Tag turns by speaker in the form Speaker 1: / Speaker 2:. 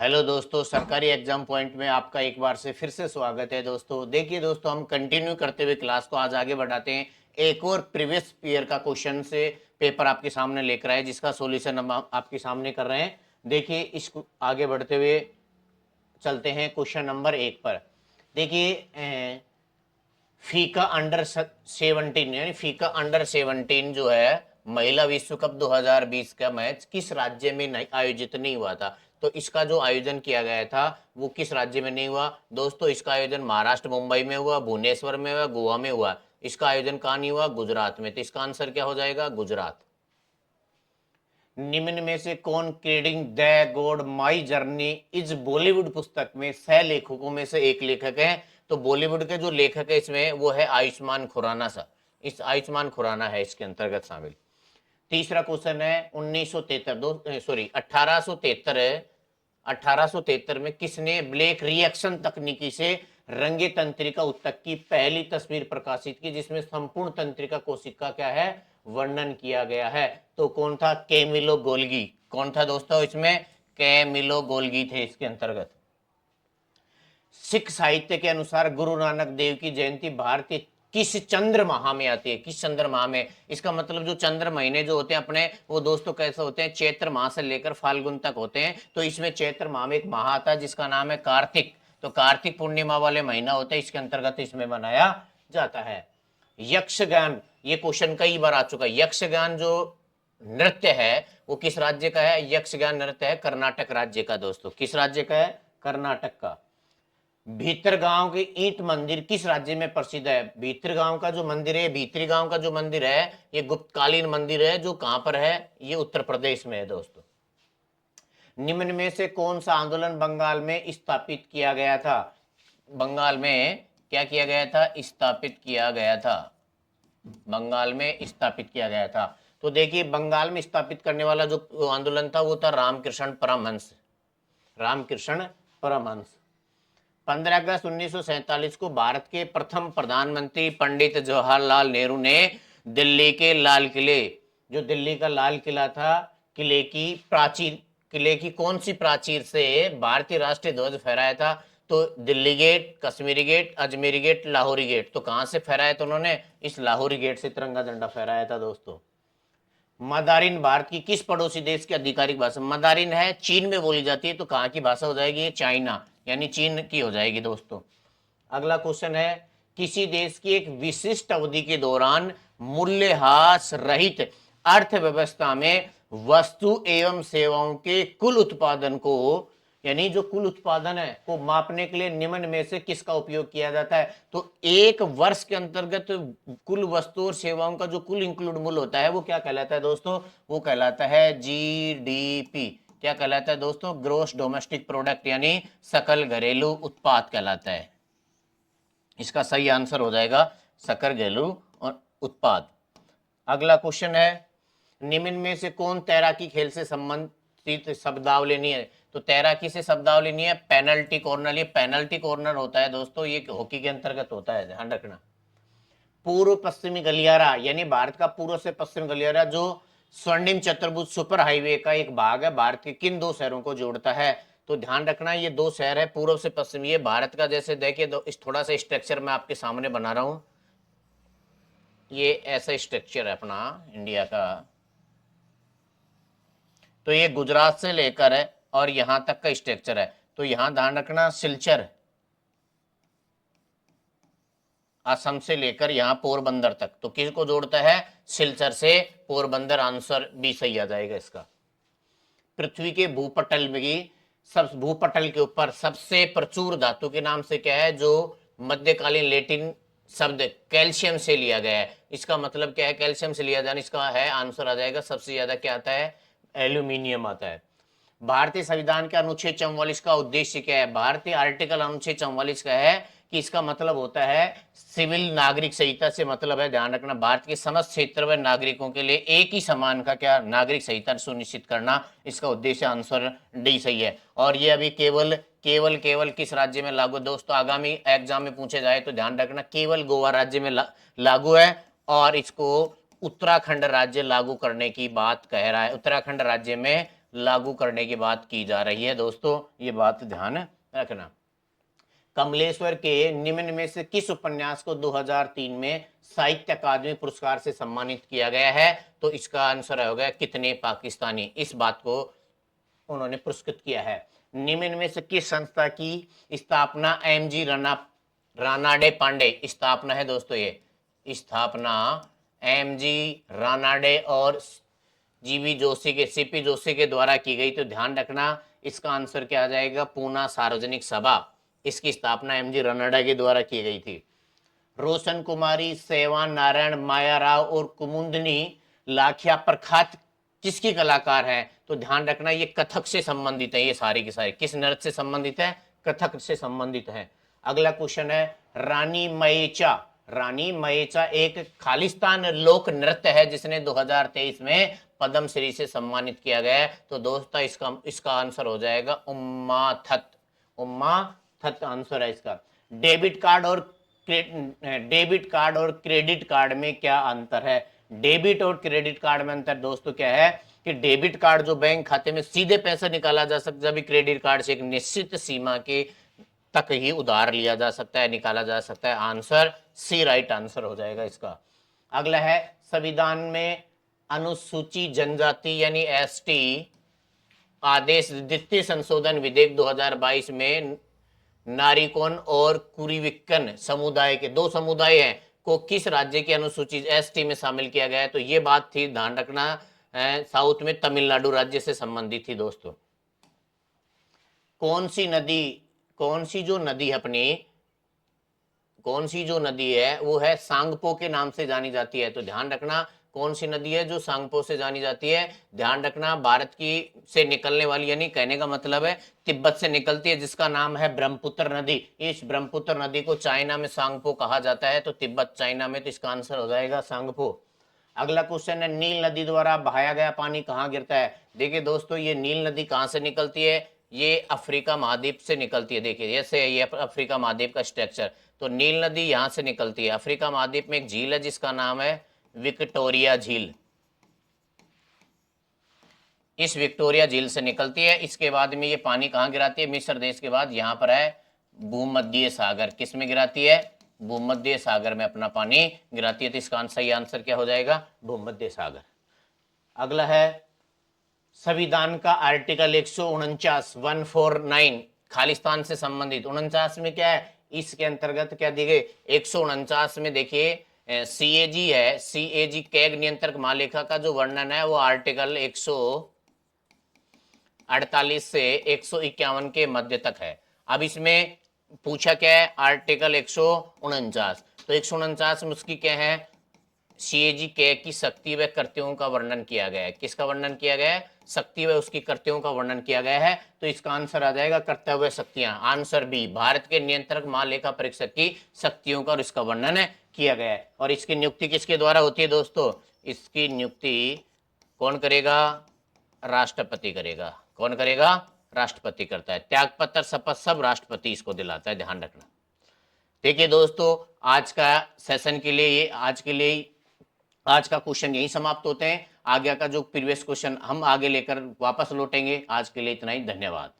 Speaker 1: Hello दोस्तों, सरकारी exam point में आपका एक बार से फिर से स्वागत है। दोस्तों देखिए दोस्तों, हम कंटिन्यू करते हुए क्लास को आज आगे बढ़ाते हैं। एक और प्रीवियस ईयर का क्वेश्चन से पेपर आपके सामने लेकर आए, जिसका सॉल्यूशन हम आपके सामने कर रहे हैं। देखिए, इस आगे बढ़ते हुए चलते हैं क्वेश्चन नंबर 1 पर। देखिए, फीका अंडर 17 यानी फीका अंडर 17 जो है महिला विश्व कप 2020 का मैच किस राज्य में नहीं आयोजित नहीं हुआ था। तो इसका जो आयोजन किया गया था वो किस राज्य में नहीं हुआ दोस्तों। इसका आयोजन महाराष्ट्र मुंबई में हुआ, भुवनेश्वर में हुआ, गोवा में हुआ। इसका आयोजन कहाँ नहीं हुआ? गुजरात में। तो इसका आंसर क्या हो जाएगा? गुजरात। निम्न में से कौन क्रीडिंग द गॉड माई जर्नी इस बॉलीवुड पुस्तक में सह लेखकों में से एक लेखक है? तो बॉलीवुड के जो लेखक है इसमें वो है आयुष्मान खुराना सा। इस आयुष्मान खुराना है इसके अंतर्गत शामिल। तीसरा क्वेश्चन है 1973 दो सॉरी 1873 है। 1873 में किसने ब्लैक रिएक्शन तकनीकी से रंगे तंत्रिका उत्तक की पहली तस्वीर प्रकाशित की, जिसमें संपूर्ण तंत्रिका कोशिका क्या है वर्णन किया गया है? तो कौन था? Camillo Golgi. कौन था दोस्तों इसमें? कैमिलो गोल्गी थे इसके अंतर्गत। सिख साहित्य के अनुसार गुरु नानक देव की जयंती भारतीय किस चंद्र माह में आती है? किस चंद्र माह में? इसका मतलब जो चंद्र महीने जो होते हैं अपने, वो दोस्तों कैसे होते हैं? चैत्र माह से लेकर फाल्गुन तक होते हैं। तो इसमें चैत्र माह में एक माह आता है जिसका नाम है कार्तिक। तो कार्तिक पूर्णिमा वाले महीना होता है, इसके अंतर्गत इसमें मनाया जाता है। यक्षगान, ये क्वेश्चन कई बार आ चुका है। यक्षगान जो नृत्य है वो किस राज्य का है? यक्षगान नृत्य है कर्नाटक राज्य का। दोस्तों किस राज्य का है? कर्नाटक का। भीतर गांव के ईंट मंदिर किस राज्य में प्रसिद्ध है? भीतर गांव का जो मंदिर है, भीतरी गांव का जो मंदिर है, ये गुप्तकालीन मंदिर है जो कहां पर है? ये उत्तर प्रदेश में है दोस्तों। निम्न में से कौन सा आंदोलन बंगाल में स्थापित किया गया था? बंगाल में क्या किया गया था? स्थापित किया गया था। बंगाल में स्थापित किया गया था। तो देखिए, बंगाल में स्थापित करने वाला जो आंदोलन था वो था रामकृष्ण परमहंस। रामकृष्ण परमहंस। 15 अगस्त 1947 को भारत के प्रथम प्रधानमंत्री पंडित जवाहरलाल नेहरू ने दिल्ली के लाल किले, जो दिल्ली का लाल किला था, किले की प्राचीर, किले की कौन सी प्राचीर से भारतीय राष्ट्रीय ध्वज फहराया था? तो Delhi gate, Kashmiri gate, Ajmeri gate, Lahori gate. तो कहां से फहराया था उन्होंने? इस लाहौरी गेट से तिरंगा झंडा फहराया था दोस्तों। मदारिन भारत की किस पड़ोसी देश की आधिकारिक भाषा? मदारिन है चीन में बोली जाती है। तो कहाँ की भाषा हो जाएगी? ये चाइना यानी चीन की हो जाएगी दोस्तों। अगला क्वेश्चन है, किसी देश की एक विशिष्ट अवधि के दौरान मूल्यह्रास रहित अर्थव्यवस्था में वस्तु एवं सेवाओं के कुल उत्पादन को, यानी जो कुल उत्पादन है को मापने के लिए निम्न में से किसका उपयोग किया जाता है? तो एक वर्ष के अंतर्गत कुल वस्तु और सेवाओं का जो कुल इंक्लूड मूल्य होता है वो क्या कहलाता है दोस्तों? वो कहलाता है जीडीपी। क्या कहलाता है दोस्तों? ग्रोस डोमेस्टिक प्रोडक्ट, यानी सकल घरेलू उत्पाद कहलाता है। इसका सही आंसर हो जाएगा सकल घरेलू और उत्पाद। अगला क्वेश्चन है, निम्न में से कौन तैराकी खेल से संबंधित शब्दावली नहीं है? तो तैराकी से शब्दावली नहीं है पेनल्टी कॉर्नर। ये पेनल्टी कॉर्नर होता है दोस्तों, ये हॉकी के अंतर्गत होता है, ध्यान रखना। पूर्व पश्चिमी गलियारा, यानी भारत का पूर्व से पश्चिम गलियारा जो स्वर्णिम चतुर्भुज सुपर हाईवे का एक भाग है, भारत के किन दो शहरों को जोड़ता है? तो ध्यान रखना, ये दो शहर है पूर्व से पश्चिम। ये भारत का, जैसे देखिए इस थोड़ा सा स्ट्रक्चर मैं आपके सामने बना रहा हूं। ये ऐसा स्ट्रक्चर है अपना इंडिया का। तो ये गुजरात से लेकर है और यहां तक का स्ट्रक्चर है। तो यहां ध्यान रखना, सिलचर असम से लेकर यहां पोरबंदर तक, तो किसको जोड़ता है? सिलचर से पोरबंदर। आंसर बी सही आ जाएगा इसका। पृथ्वी के भूपटल में सब भूपटल के ऊपर सबसे प्रचुर धातु के नाम से क्या है, जो मध्यकालीन लैटिन शब्द कैल्शियम से लिया गया है? इसका मतलब क्या है कैल्शियम से लिया जाना? इसका है आंसर आ जाएगा सबसे ज्यादा क्या आता है? एल्यूमिनियम आता है। भारतीय संविधान के अनुच्छेद 44 का उद्देश्य क्या है? भारतीय आर्टिकल अनुच्छेद 44 का है कि इसका मतलब होता है सिविल नागरिक संहिता से मतलब है, ध्यान रखना, भारत के समस्त क्षेत्र में नागरिकों के लिए एक ही समान का क्या नागरिक संहिता सुनिश्चित करना। इसका उद्देश्य आंसर डी सही है। और ये अभी केवल केवल केवल किस राज्य में लागू? दोस्तों आगामी एग्जाम में पूछे जाए तो ध्यान रखना, केवल गोवा राज्य में लागू है। और इसको उत्तराखंड राज्य लागू करने की बात कह रहा है। उत्तराखंड राज्य में लागू करने की बात की जा रही है दोस्तों, ये बात ध्यान रखना। कमलेश्वर के निम्न में से किस उपन्यास को 2003 में साहित्य अकादमी पुरस्कार से सम्मानित किया गया है? तो इसका आंसर होगा कितने पाकिस्तानी, इस बात को उन्होंने पुरस्कृत किया है। निम्न में से किस संस्था की स्थापना एमजी रानाडे पांडे, स्थापना है दोस्तों, ये स्थापना एमजी रानाडे और जीवी जोशी के, सीपी जोशी के द्वारा की गई। तो ध्यान रखना इसका आंसर क्या आ जाएगा, पूना सार्वजनिक सभा, इसकी स्थापना एमजी रानाडे के द्वारा की गई थी। रोशन कुमारी, सेवान नारायण, माया राव और कुमुदनी लाखिया प्रख्यात किसकी कलाकार हैं? तो ध्यान रखना ये कथक से संबंधित है, ये सारे के सारे किस नृत्य से संबंधित है, कथक से संबंधित है। अगला क्वेश्चन है रानी मयेचा। रानी मयेचा एक खालिस्तान लोक नृत्य है जिसने 2023 में पद्मश्री से सम्मानित किया गया है। तो दोस्तों इसका आंसर हो जाएगा उम्मा थत, उम्मा थत आंसर है इसका। डेबिट कार्ड और क्रेडिट कार्ड में क्या अंतर है? डेबिट और क्रेडिट कार्ड में अंतर दोस्तों क्या है कि डेबिट कार्ड जो बैंक खाते में सीधे पैसा निकाला जा सकता है, जबकि क्रेडिट कार्ड से एक निश्चित सीमा के तक ही उधार लिया जा सकता है, निकाला जा सकता है। आंसर सी राइट आंसर हो जाएगा इसका। अगला है संविधान में अनुसूची जनजाति यानी एसटी आदेश द्वितीय संशोधन विधेयक 2022 में नारिकोन और कुरीविक्कन समुदाय के, दो समुदाय हैं, को किस राज्य की अनुसूची एसटी में शामिल किया गया है? तो ये बात थी, ध्यान रखना, साउथ में तमिलनाडु राज्य से संबंधित थी दोस्तों। कौन सी जो नदी है वो है सांगपो के नाम से जानी जाती है? तो ध्यान रखना कौन सी नदी है जो सांगपो से जानी जाती है? ध्यान रखना भारत की से निकलने वाली, यानी कहने का मतलब है तिब्बत से निकलती है, जिसका नाम है ब्रह्मपुत्र नदी। इस ब्रह्मपुत्र नदी को चाइना में सांगपो कहा जाता है, तो तिब्बत चाइना में, तो इसका आंसर हो जाएगा सांगपो। अगला क्वेश्चन है नील नदी द्वारा बहाया गया पानी कहाँ गिरता है? देखिए दोस्तों ये नील नदी कहाँ से निकलती है, ये अफ्रीका महाद्वीप से निकलती है। देखिए जैसे ये अफ्रीका महाद्वीप का स्ट्रक्चर, तो नील नदी यहाँ से निकलती है। अफ्रीका महाद्वीप में एक झील है जिसका नाम है विक्टोरिया झील, इस विक्टोरिया झील से निकलती है। इसके बाद में ये पानी कहाँ गिराती है? मिस्र देश के बाद यहाँ पर है भूमध्य सागर, किस में गिराती है? भूमध्य सागर में अपना पानी गिराती है। तो इसका सही आंसर क्या हो जाएगा? भूमध्य सागर। अगला है संविधान का आर्टिकल 149 खालिस्तान से संबंधित। 49 में क्या है, इसके अंतर्गत क्या दी गई? 149 में देखिए सीएजी है, सीएजी कैग नियंत्रक महालेखा का जो वर्णन है वो आर्टिकल 148 से 151 के मध्य तक है। अब इसमें पूछा क्या है? आर्टिकल 149, तो 149 में उसकी क्या है? सीएजी के की शक्ति व कर्तव्यों का वर्णन किया गया है। किसका वर्णन किया गया है? शक्ति व उसकी कर्तव्यों का वर्णन किया गया है। तो इसका आंसर आ जाएगा कर्तव्य शक्तियां, आंसर बी, भारत के नियंत्रक महालेखा परीक्षक की शक्तियों का और इसका वर्णन किया गया है। और इसकी नियुक्ति किसके द्वारा होती है दोस्तों? इसकी नियुक्ति कौन करेगा? राष्ट्रपति करेगा। कौन करेगा? राष्ट्रपति करता है। त्यागपत्र शपथ सब राष्ट्रपति इसको दिलाता है, ध्यान रखना। देखिए दोस्तों आज का सेशन के लिए आज का क्वेश्चन यही समाप्त होते हैं। आगे का जो प्रीवियस क्वेश्चन हम आगे लेकर वापस लौटेंगे। आज के लिए इतना ही, धन्यवाद।